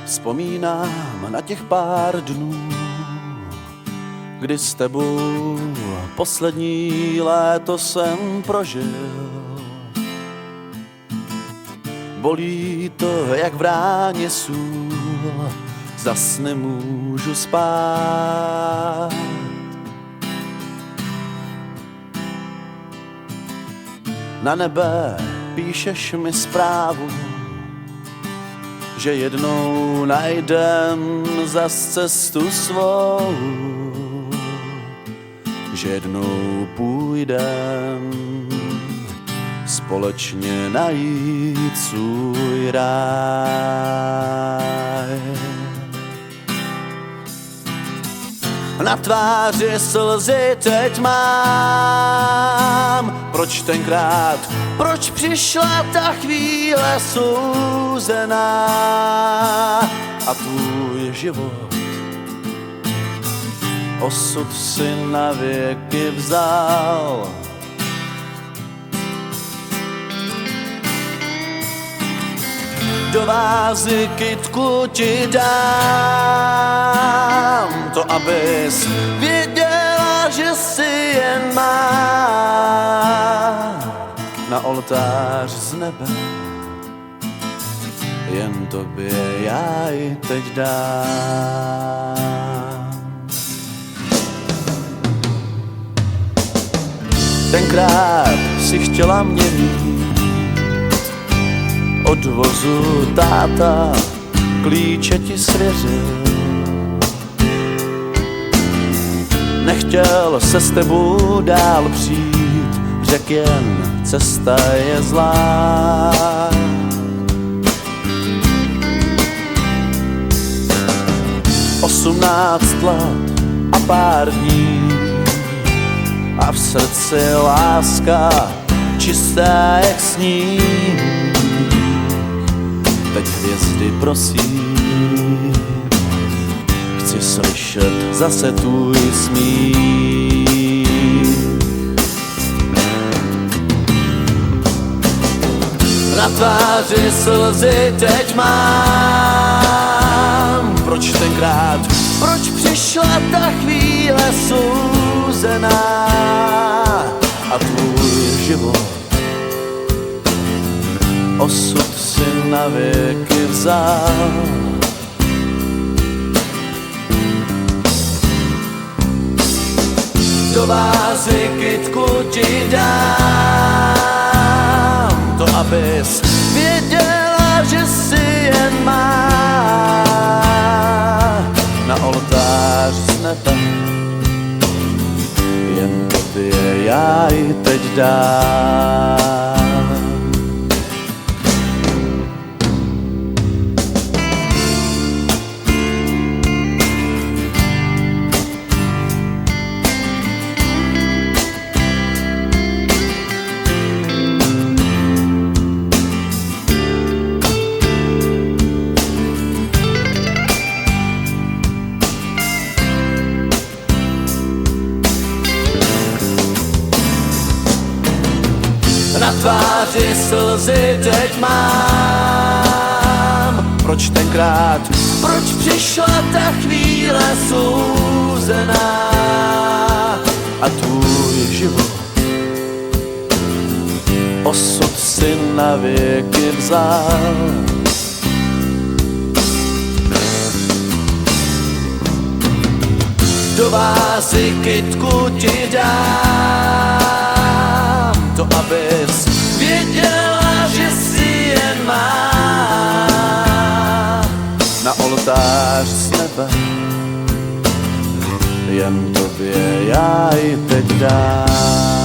Vzpomínám na těch pár dnů, kdy s tebou poslední léto jsem prožil. Bolí to jak v ráně sůl, zas nemůžu spát. Na nebe píšeš mi zprávu, že jednou najdem zas cestu svou, že jednou půjdem společně najít svůj ráj. Na tváři slzy teď mám, proč tenkrát, proč přišla ta chvíle souzená a tvůj život osud si na věky vzal. Do vázy kytku ti dám, to abys věděla, že jsi jen má. Na oltář z nebe jen tobě já ji teď dám. Tenkrát si chtěla mě mít, od vozu táta klíče ti svěřil. Nechtěl se s tebou dál přijít, řek jen cesta je zlá. 18 let a pár dní a v srdci láska čistá jak sníh. Teď hvězdy prosím, chci slyšet zase tvůj smích. Na tváři slzy teď mám, proč tenkrát, proč přišla ta chvíle souzená a tvůj život osud si na věky vzal. Do vázy kytku ti dám, to abys věděla, že jsi jen má. Na oltář z nebe jen tobě já ji teď dám. Na tváři slzy teď mám, proč tenkrát, proč přišla ta chvíle souzená a tvůj život osud si na věky vzal. Do vázy kytku ti dám, to abys věděla, že jsi jen má. Na oltář z nebe jen tobě já ji teď dám.